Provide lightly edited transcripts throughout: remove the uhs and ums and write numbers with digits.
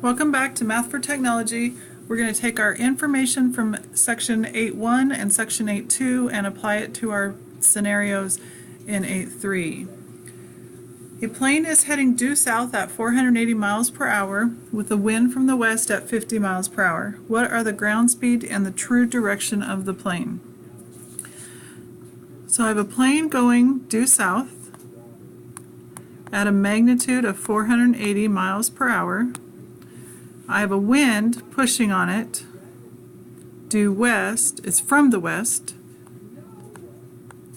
Welcome back to Math for Technology. We're going to take our information from section 8.1 and section 8.2 and apply it to our scenarios in 8.3. A plane is heading due south at 480 miles per hour with a wind from the west at 50 miles per hour. What are the ground speed and the true direction of the plane? So I have a plane going due south at a magnitude of 480 miles per hour. I have a wind pushing on it due west, it's from the west,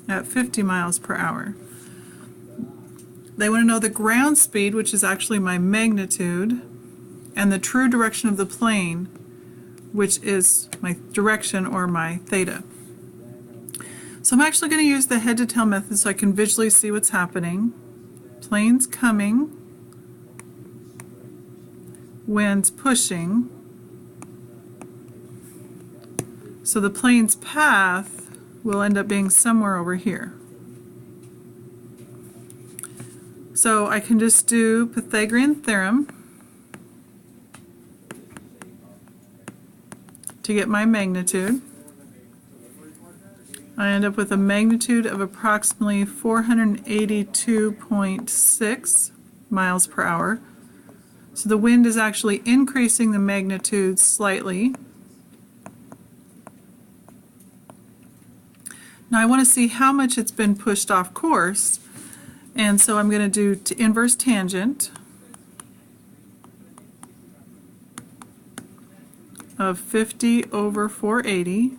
at 50 miles per hour. They want to know the ground speed, which is actually my magnitude, and the true direction of the plane, which is my direction or my theta. So I'm actually going to use the head to tail method so I can visually see what's happening. Plane's coming. Wind's pushing. So the plane's path will end up being somewhere over here. So I can just do Pythagorean theorem to get my magnitude. I end up with a magnitude of approximately 482.6 miles per hour. So the wind is actually increasing the magnitude slightly. Now I want to see how much it's been pushed off course, and so I'm going to do inverse tangent of 50 over 480.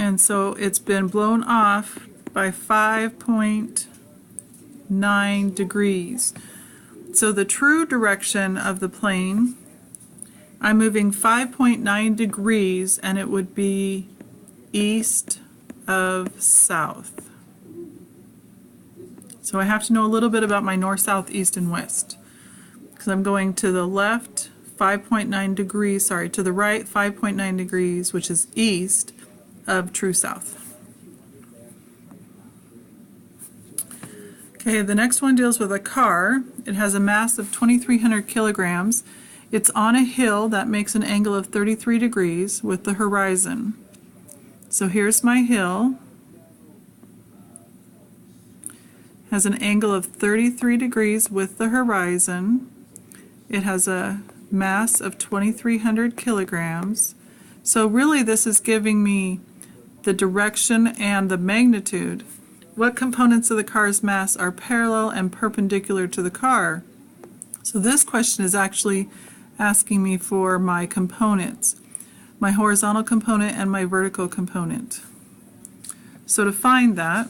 And so it's been blown off by 5.9 degrees. So the true direction of the plane, I'm moving 5.9 degrees, and it would be east of south. So I have to know a little bit about my north, south, east, and west, because I'm going to the left 5.9 degrees, sorry, to the right 5.9 degrees, which is east of true south. Okay, the next one deals with a car. It has a mass of 2,300 kilograms. It's on a hill that makes an angle of 33 degrees with the horizon. So here's my hill. Has an angle of 33 degrees with the horizon. It has a mass of 2,300 kilograms. So really this is giving me the direction and the magnitude. What components of the car's mass are parallel and perpendicular to the car? So this question is actually asking me for my components, my horizontal component and my vertical component. So to find that,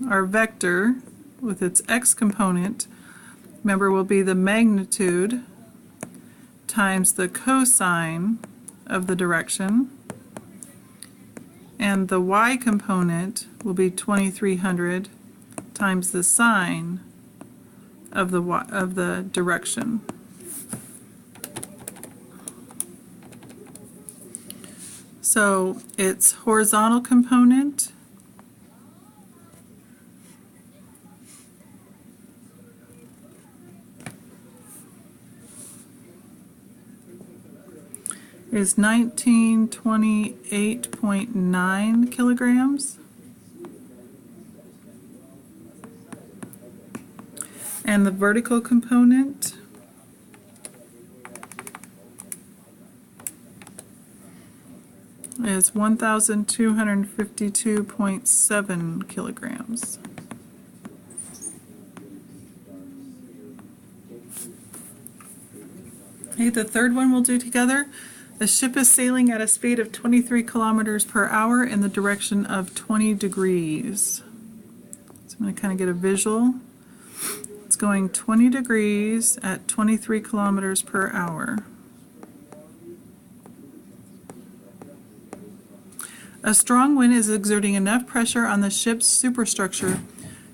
our vector with its x component, remember, will be the magnitude times the cosine of the direction, and the y component will be 2,300 times the sine of the direction. So its horizontal component is 1928.9 kilograms, and the vertical component is 1,252.7 kilograms. Okay, the third one we'll do together. The ship is sailing at a speed of 23 kilometers per hour in the direction of 20 degrees. So I'm going to kind of get a visual. It's going 20 degrees at 23 kilometers per hour. A strong wind is exerting enough pressure on the ship's superstructure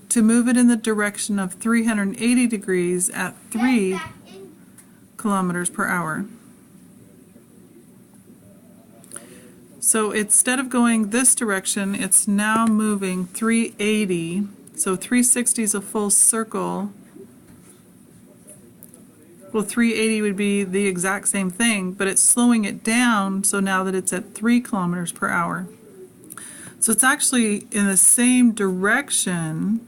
to move it in the direction of 380 degrees at 3 kilometers per hour. So instead of going this direction, it's now moving 380. So 360 is a full circle. Well, 380 would be the exact same thing, but it's slowing it down so now that it's at 3 kilometers per hour. So it's actually in the same direction,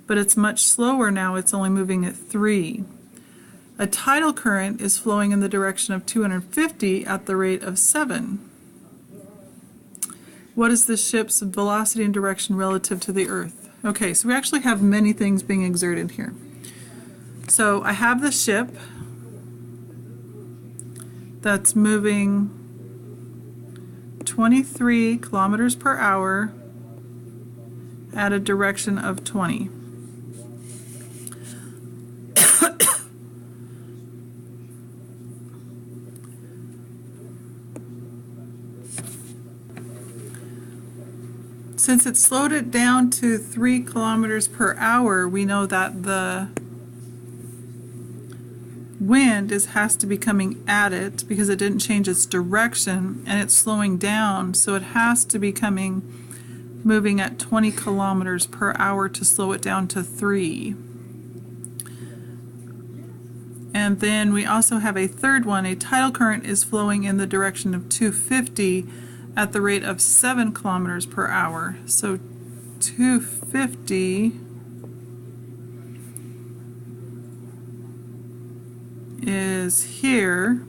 but it's much slower now. It's only moving at 3. A tidal current is flowing in the direction of 250 at the rate of 7. What is the ship's velocity and direction relative to the Earth? Okay, so we actually have many things being exerted here. So I have the ship that's moving 23 kilometers per hour at a direction of 20. Since it slowed it down to 3 kilometers per hour, we know that the wind has to be coming at it because it didn't change its direction, and it's slowing down, so it has to be moving at 20 kilometers per hour to slow it down to 3. And then we also have a third one. A tidal current is flowing in the direction of 250 at the rate of 7 kilometers per hour. So 250 is here,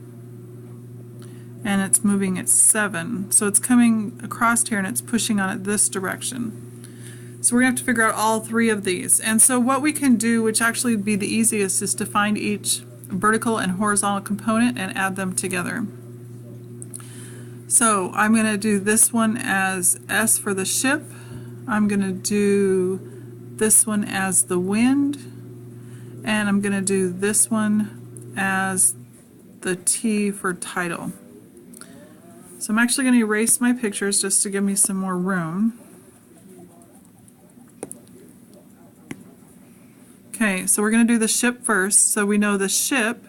and it's moving at 7. So it's coming across here and it's pushing on it this direction. So we're going to have to figure out all 3 of these. And so what we can do, which actually would be the easiest, is to find each vertical and horizontal component and add them together. So I'm going to do this one as S for the ship. I'm going to do this one as the wind. And I'm going to do this one as the T for tidal. So I'm actually going to erase my pictures just to give me some more room. Okay, so we're going to do the ship first. So we know the ship,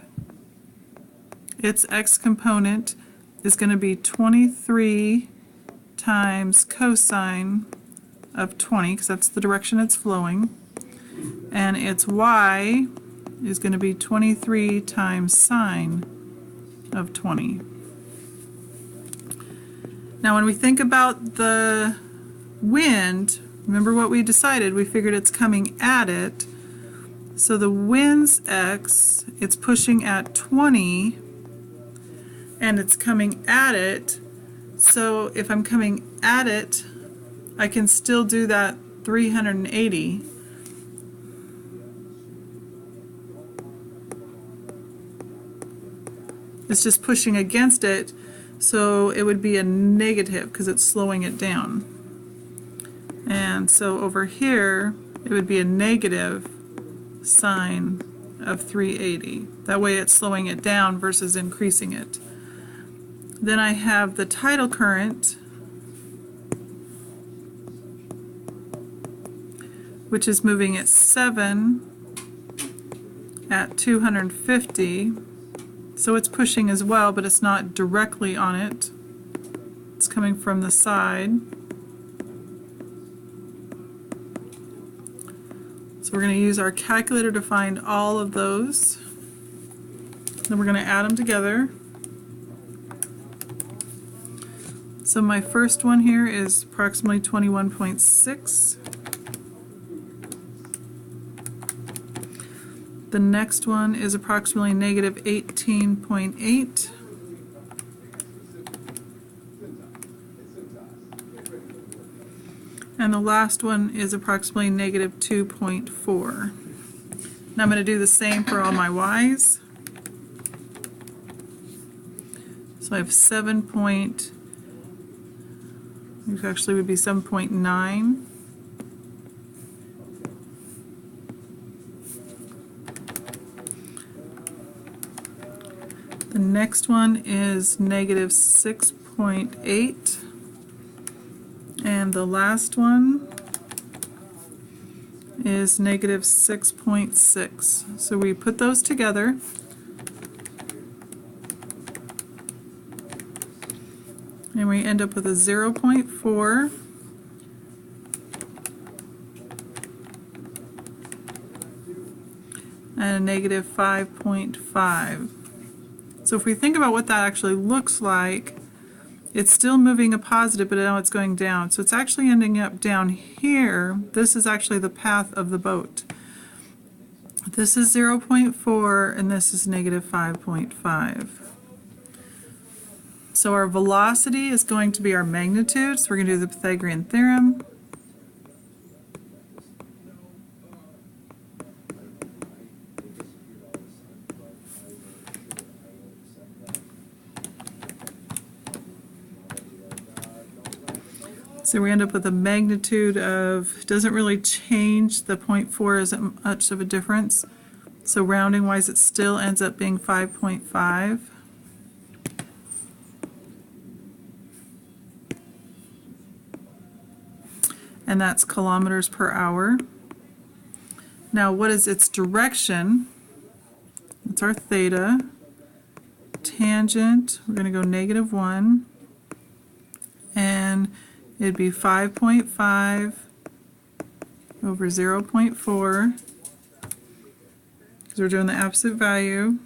its X component is going to be 23 times cosine of 20, because that's the direction it's flowing. And its Y is going to be 23 times sine of 20. Now when we think about the wind, remember what we decided? We figured it's coming at it. So the wind's X, it's pushing at 20, and it's coming at it. So if I'm coming at it, I can still do that 380. It's just pushing against it, so it would be a negative because it's slowing it down. And so over here, it would be a negative sine of 380. That way it's slowing it down versus increasing it. Then I have the tidal current, which is moving at 7 at 250. So it's pushing as well, but it's not directly on it. It's coming from the side. So we're going to use our calculator to find all of those. Then we're going to add them together. So my first one here is approximately 21.6. The next one is approximately negative 18.8. And the last one is approximately negative 2.4. Now I'm going to do the same for all my y's. So I have 7 point, which actually would be 7.9. The next one is negative 6.8. And the last one is negative 6.6. So we put those together. and we end up with a 0.4. and a negative 5.5. So if we think about what that actually looks like, it's still moving a positive, but now it's going down. So it's actually ending up down here. This is actually the path of the boat. This is 0.4 and this is negative 5.5. So our velocity is going to be our magnitude. So we're going to do the Pythagorean theorem. So we end up with a magnitude of, doesn't really change, the 0.4 isn't much of a difference. So rounding wise it still ends up being 5.5. And that's kilometers per hour. Now what is its direction? It's our theta. Tangent, we're going to go -1. And it'd be 5.5 over 0.4, because we're doing the absolute value.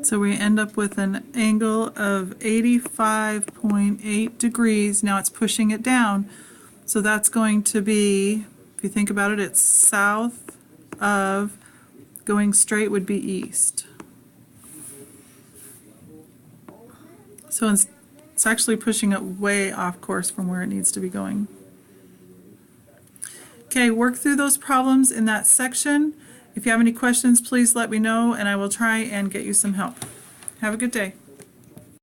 So we end up with an angle of 85.8 degrees. Now it's pushing it down. So that's going to be, if you think about it, it's south of, going straight would be east. So it's actually pushing it way off course from where it needs to be going. Okay, work through those problems in that section. If you have any questions, please let me know and I will try and get you some help. Have a good day.